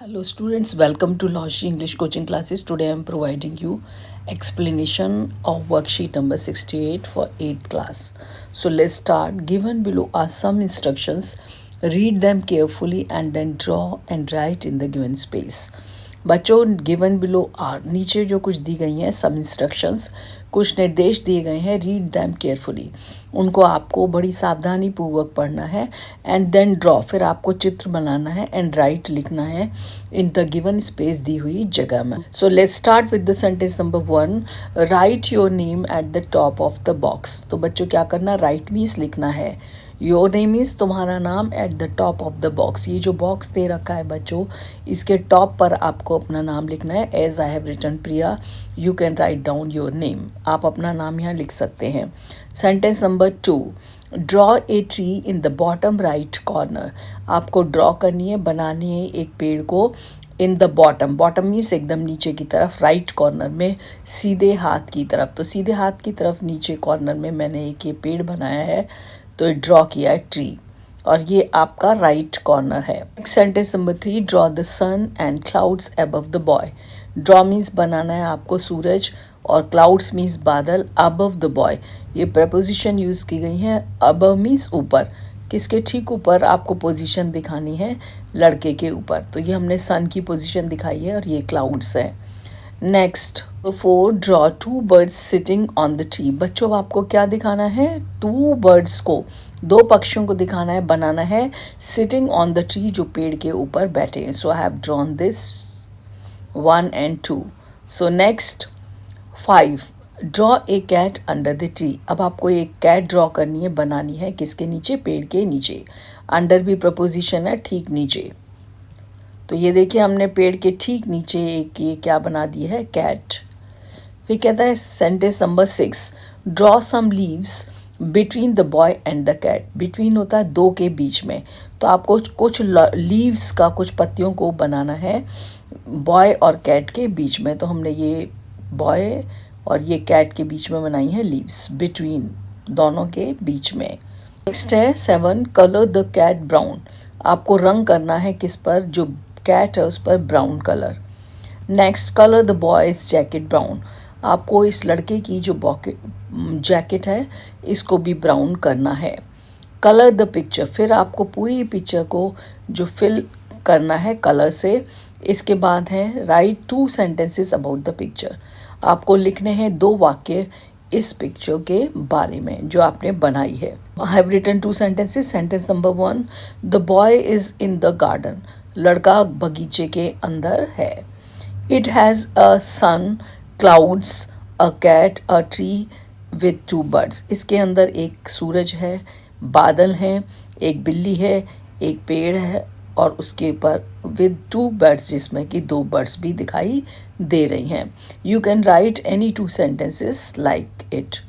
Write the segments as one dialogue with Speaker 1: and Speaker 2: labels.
Speaker 1: Hello students, welcome to Loshi English coaching classes. Today I am providing you explanation of worksheet number 68 for 8th class. So let's start. Given below are some instructions. Read them carefully and then draw and write in the given space. बच्चों given below are नीचे जो कुछ दी गई हैं सब instructions कुछ निर्देश दिए गए हैं. रीड दैम केयरफुली, उनको आपको बड़ी सावधानी पूर्वक पढ़ना है. एंड देन ड्रॉ, फिर आपको चित्र बनाना है. एंड राइट लिखना है इन द गिवन स्पेस दी हुई जगह में. So let's start with the sentence number 1. Right your name at the top of the box. तो बच्चों क्या करना, राइट मीन्स लिखना है. योर नेम इज़ तुम्हारा नाम at the top of the box. ये जो बॉक्स दे रखा है बच्चों, इसके टॉप पर आपको अपना नाम लिखना है. As I have written Priya, you can write down your name. आप अपना नाम यहाँ लिख सकते हैं. Sentence number 2. Draw a tree in the bottom right corner. आपको ड्रॉ करनी है, बनानी है एक पेड़ को in the bottom. Bottom means एकदम नीचे की तरफ, राइट कॉर्नर में सीधे हाथ की तरफ. तो सीधे हाथ की तरफ नीचे कॉर्नर में मैंने एक ये पेड़ बनाया है, तो ड्रॉ किया है ट्री, और ये आपका राइट कॉर्नर है. Sentence number 3. Draw the sun and clouds above the boy. Draw means बनाना है आपको सूरज, और क्लाउड्स मीन्स बादल. अबव द बॉय, ये प्रपोजिशन यूज़ की गई है. अबव मीन्स ऊपर, किसके ठीक ऊपर आपको पोजीशन दिखानी है, लड़के के ऊपर. तो ये हमने सन की पोजीशन दिखाई है और ये क्लाउड्स है. Next 4. Draw 2 birds sitting on the tree. बच्चों आपको क्या दिखाना है, 2 बर्ड्स को, 2 पक्षियों को दिखाना है, बनाना है सिटिंग ऑन द ट्री, जो पेड़ के ऊपर बैठे हैं. So I have drawn this 1 and 2. So next 5. Draw a cat under the tree. अब आपको एक कैट ड्रॉ करनी है, बनानी है किसके नीचे, पेड़ के नीचे. अंडर भी प्रपोजिशन है, ठीक नीचे. तो ये देखिए हमने पेड़ के ठीक नीचे एक ये क्या बना दी है, कैट. फिर कहता है sentence number 6. Draw some leaves between the boy and the cat. Between होता है दो के बीच में, तो आपको कुछ लीव्स का, कुछ पत्तियों को बनाना है बॉय और कैट के बीच में. तो हमने ये बॉय और ये कैट के बीच में बनाई है लीव्स, बिटवीन दोनों के बीच में. नेक्स्ट है 7. Colour the cat brown. आपको रंग करना है किस पर, जो कैट है उस पर brown colour. Next colour the boys jacket brown. आपको इस लड़के की जो जैकेट है इसको भी ब्राउन करना है. कलर द पिक्चर, फिर आपको पूरी पिक्चर को जो फिल करना है कलर से. इसके बाद है right 2 sentences about the picture. आपको लिखने हैं 2 वाक्य इस पिक्चर के बारे में जो आपने बनाई है. I have written 2 sentences. Sentence number 1. The boy is in the garden. लड़का बगीचे के अंदर है. It has a sun, clouds, a cat, a tree with 2 birds. इसके अंदर एक सूरज है, बादल हैं, एक बिल्ली है, एक पेड़ है, और उसके ऊपर विद 2 birds, जिसमें कि 2 birds भी दिखाई दे रही हैं. You can right any 2 sentences like it.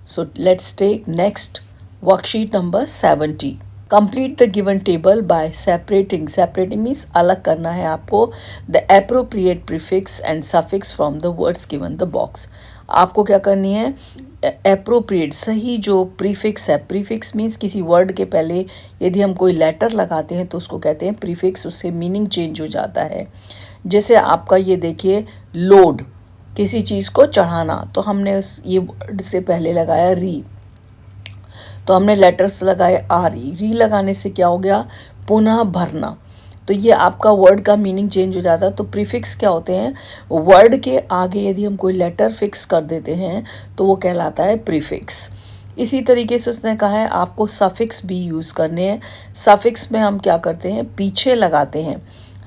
Speaker 1: So let's take next worksheet number 70. Complete the given table by separating. Separating means अलग करना है आपको the appropriate prefix and suffix from the words given the box. आपको क्या करनी है, appropriate सही जो prefix है. prefix means किसी word के पहले यदि हम कोई letter लगाते हैं तो उसको कहते हैं prefix, उससे meaning change हो जाता है. जैसे आपका ये देखिए load, किसी चीज़ को चढ़ाना, तो हमने उस ये word से पहले लगाया री, तो हमने लेटर्स लगाए आर ई. री लगाने से क्या हो गया, पुनः भरना. तो ये आपका वर्ड का मीनिंग चेंज हो जाता है. तो प्रीफिक्स क्या होते हैं, वर्ड के आगे यदि हम कोई लेटर फिक्स कर देते हैं तो वो कहलाता है प्रीफिक्स. इसी तरीके से उसने कहा है आपको सफिक्स भी यूज़ करने हैं. सफिक्स में हम क्या करते हैं, पीछे लगाते हैं,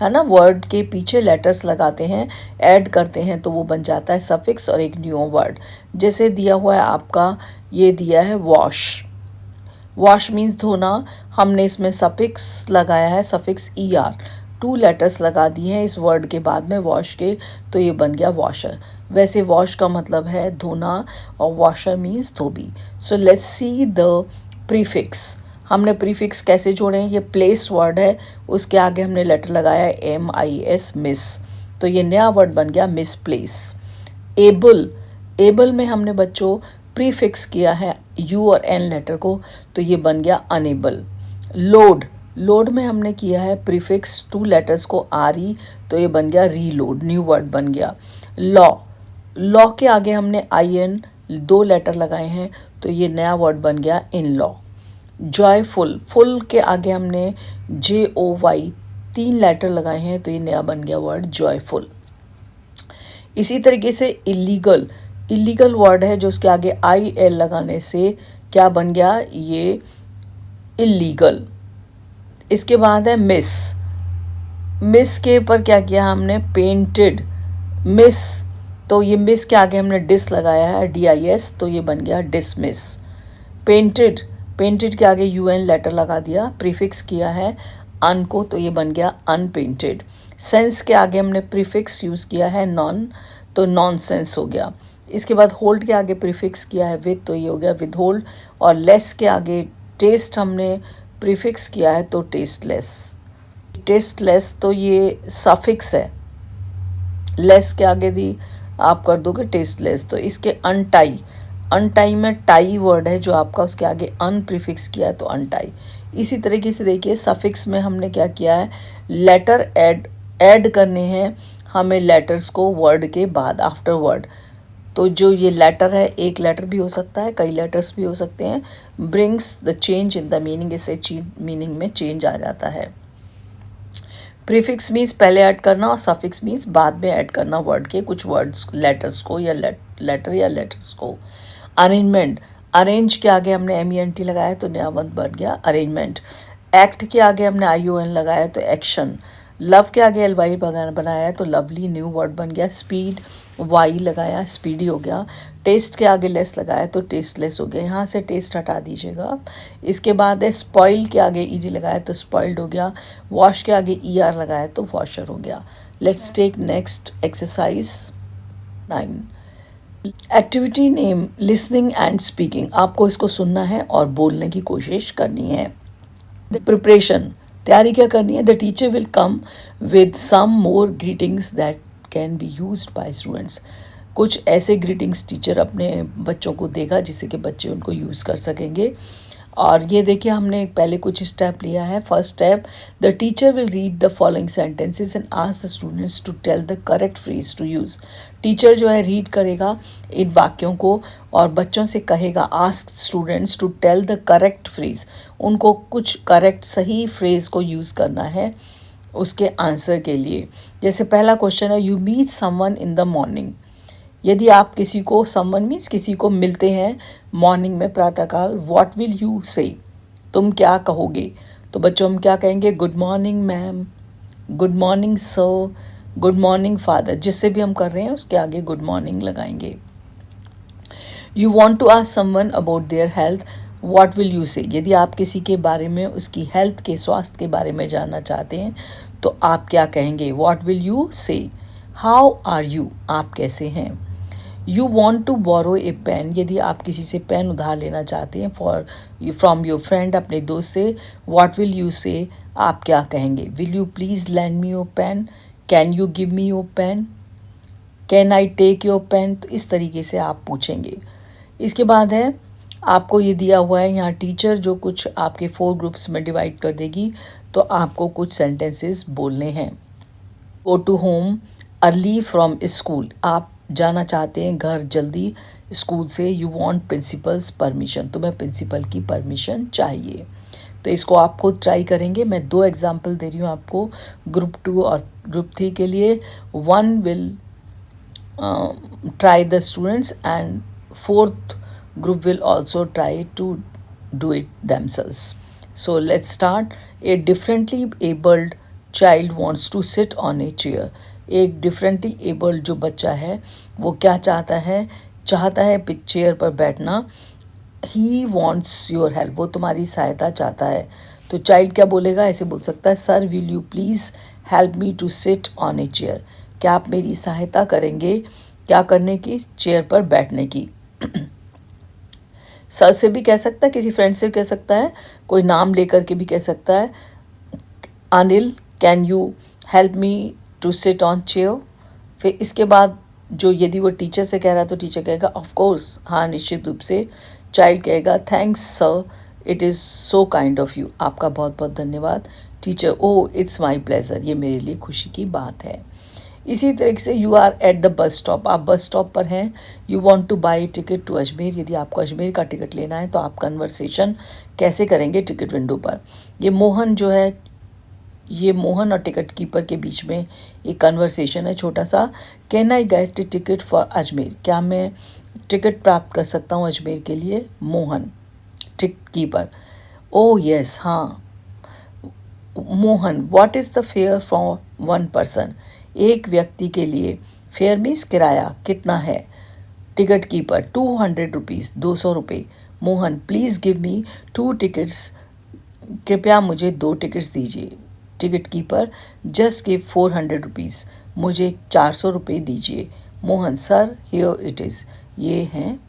Speaker 1: है ना, वर्ड के पीछे लेटर्स लगाते हैं, ऐड करते हैं, तो वो बन जाता है सफिक्स और एक न्यू वर्ड. जैसे दिया हुआ है आपका, ये दिया है वॉश. वॉश मीन्स धोना, हमने इसमें सफिक्स लगाया है, सफिक्स ई आर. 2 letters लगा दिए हैं इस वर्ड के बाद में वॉश के, तो ये बन गया वॉशर. वैसे वॉश का मतलब है धोना और washer means Dhobi. So let's see the prefix. हमने प्रीफिक्स कैसे जोड़े हैं, ये प्लेस वर्ड है, उसके आगे हमने लेटर लगाया MIS, मिस. तो ये नया वर्ड बन गया मिस प्लेस. एबल, एबल में हमने बच्चों प्रीफिक्स किया है यू और एन लेटर को, तो ये बन गया अनेबल. लोड, लोड में हमने किया है प्रीफिक्स 2 लेटर्स को RE, तो ये बन गया रीलोड, न्यू वर्ड बन गया। लॉ, लॉ के आगे हमने IN 2 लेटर लगाए हैं, तो ये नया वर्ड बन गया इन लॉ। जॉयफुल, फुल के आगे हमने JOY 3 लेटर लगाए हैं, तो ये नया बन गया वर्ड जॉयफुल। इसी तरीके से इलीगल, इलीगल वर्ड है जो उसके आगे IL लगाने से क्या बन गया, ये इलीगल। इसके बाद है मिस, मिस के ऊपर क्या किया हमने, पेंटेड मिस, तो ये मिस के आगे हमने डिस लगाया है DIS, तो ये बन गया डिसमिस। पेंटेड, पेंटेड के आगे UN लेटर लगा दिया, प्रीफिक्स किया है अन को, तो ये बन गया अनपेंटेड। सेंस के आगे हमने प्रीफिक्स यूज़ किया है नॉन, तो नॉन सेंस हो गया। इसके बाद होल्ड के आगे प्रीफिक्स किया है विद, तो ये हो गया विद होल्ड। और लेस के आगे टेस्ट हमने प्रीफिक्स किया है, तो टेस्टलेस, टेस्टलेस, तो ये सफिक्स है, लेस के आगे दी आप कर दोगे टेस्टलेस। तो इसके अनटाई, अनटाई में टाई वर्ड है जो आपका, उसके आगे अन प्रीफिक्स किया है, तो अनटाई। इसी तरीके से देखिए सफिक्स में हमने क्या किया है, लेटर ऐड करने हैं हमें लेटर्स को वर्ड के बाद, आफ्टर वर्ड। तो जो ये लेटर है, एक लेटर भी हो सकता है, कई लेटर्स भी हो सकते हैं। Brings the change in the meaning, इससे मीनिंग में चेंज आ जाता है। प्रीफिक्स मीन्स पहले ऐड करना और सफिक्स मीन्स बाद में ऐड करना वर्ड के कुछ वर्ड्स, लेटर्स को या लेटर या लेटर्स को। अरेंजमेंट, अरेंज के आगे हमने MENT लगाया, तो नया वर्ड बन गया अरेंजमेंट। एक्ट के आगे हमने ION लगाया, तो एक्शन। लव के आगे LY बनाया है, तो लवली, न्यू वर्ड बन गया। स्पीड, Y लगाया, स्पीडी हो गया। टेस्ट के आगे लेस लगाया, तो टेस्टलेस हो गया, यहाँ से टेस्ट हटा दीजिएगा। इसके बाद है स्पॉइल के आगे ED लगाया, तो स्पॉइल्ड हो गया। वॉश के आगे ER लगाया, तो वॉशर हो गया। Let's take next exercise 9। Activity name listening and speaking, आपको इसको सुनना है और बोलने की कोशिश करनी है। प्रिपरेशन, तैयारी क्या करनी है, the teacher will come with some more greetings that can be used by students. कुछ ऐसे ग्रीटिंग्स टीचर अपने बच्चों को देगा जिससे कि बच्चे उनको यूज़ कर सकेंगे। और ये देखिए हमने पहले कुछ स्टेप लिया है। First step, the teacher will read the following sentences and ask the students to tell the correct phrase to use. Teacher जो है रीड करेगा इन वाक्यों को और बच्चों से कहेगा, ask students to tell the correct phrase, उनको कुछ करेक्ट सही फ्रेज को यूज़ करना है उसके आंसर के लिए। जैसे पहला क्वेश्चन है, you meet someone in the morning. यदि आप किसी को, समवन मीन्स किसी को मिलते हैं मॉर्निंग में, प्रातःकाल, व्हाट विल यू से, तुम क्या कहोगे। तो बच्चों हम क्या कहेंगे, good morning ma'am, good morning sir, good morning father, जिससे भी हम कर रहे हैं उसके आगे गुड मॉर्निंग लगाएंगे। You want to ask someone about their health, what will you say, यदि आप किसी के बारे में, उसकी हेल्थ के, स्वास्थ्य के बारे में जानना चाहते हैं तो आप क्या कहेंगे, what will you say. How are you, आप कैसे हैं। You want to borrow a pen, यदि आप किसी से पेन उधार लेना चाहते हैं फ्रॉम योर फ्रेंड, अपने दोस्त से, व्हाट विल यू से, आप क्या कहेंगे। Will you please lend me your pen, can you give me your pen, can I take your pen. तो इस तरीके से आप पूछेंगे। इसके बाद है, आपको ये दिया हुआ है यहाँ टीचर जो कुछ आपके 4 ग्रुप्स में डिवाइड कर देगी, तो आपको कुछ सेंटेंसेस बोलने हैं। Go to home early from school, आप जाना चाहते हैं घर जल्दी स्कूल से। यू वांट प्रिंसिपल्स परमिशन, तुम्हें प्रिंसिपल की परमिशन चाहिए। तो इसको आप खुद ट्राई करेंगे। मैं 2 एग्जाम्पल दे रही हूँ आपको ग्रुप 2 और ग्रुप 3 के लिए। 1 will try the students and 4th group will also try to do it themselves. So let's start. A differently abled child wants to sit on a chair. एक differently abled जो बच्चा है वो क्या चाहता है चेयर पर बैठना। ही वॉन्ट्स योर हेल्प, वो तुम्हारी सहायता चाहता है। तो चाइल्ड क्या बोलेगा, ऐसे बोल सकता है, sir will you please help me to sit on a chair, क्या आप मेरी सहायता करेंगे क्या करने की, चेयर पर बैठने की। सर से भी कह सकता है, किसी फ्रेंड से कह सकता है, कोई नाम लेकर के भी कह सकता है, Anil can you help me to sit on chair. फिर इसके बाद जो यदि वो टीचर से कह रहा है तो टीचर कहेगा ऑफ कोर्स, हाँ निश्चित रूप से। चाइल्ड कहेगा thanks sir, it is so kind of you, आपका बहुत बहुत धन्यवाद। Teacher, oh it's my pleasure, ये मेरे लिए खुशी की बात है। इसी तरीके से you are at the bus stop, आप बस स्टॉप पर हैं, you want to buy ticket to Ajmer, यदि आपको अजमेर का टिकट लेना है तो आप कन्वर्सेशन कैसे करेंगे टिकट विंडो पर। ये मोहन जो है, ये मोहन और टिकट कीपर के बीच में एक कन्वर्सेशन है छोटा सा। Can I get A ticket for Ajmer, क्या मैं टिकट प्राप्त कर सकता हूँ अजमेर के लिए। Mohan, ticket keeper, oh yes, हाँ। Mohan, what is the fare for one person, एक व्यक्ति के लिए फेयर मीन्स किराया कितना है। टिकट कीपर, 200 रुपीज़, 200 रुपये। Mohan, please give me 2 tickets, कृपया मुझे 2 टिकट्स दीजिए। Ticket keeper, just give 400 rupees, मुझे 400 रुपये दीजिए। Mohan, sir here it is, ये हैं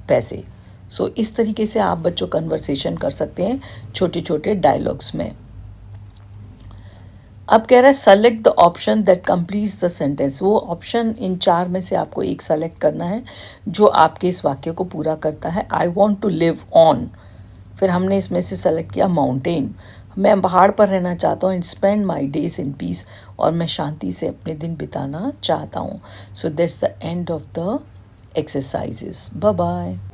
Speaker 1: पैसे। सो इस तरीके से आप बच्चों कन्वर्सेशन कर सकते हैं छोटे छोटे डायलॉग्स में। अब कह रहा है select the option that completes the sentence, वो ऑप्शन इन 4 में से आपको एक सेलेक्ट करना है जो आपके इस वाक्य को पूरा करता है। I want to live on, फिर हमने इसमें से सेलेक्ट किया माउंटेन, मैं पहाड़ पर रहना चाहता हूँ। And spend my days in peace, और मैं शांति से अपने दिन बिताना चाहता हूँ। So that's the end of the exercises. Bye bye.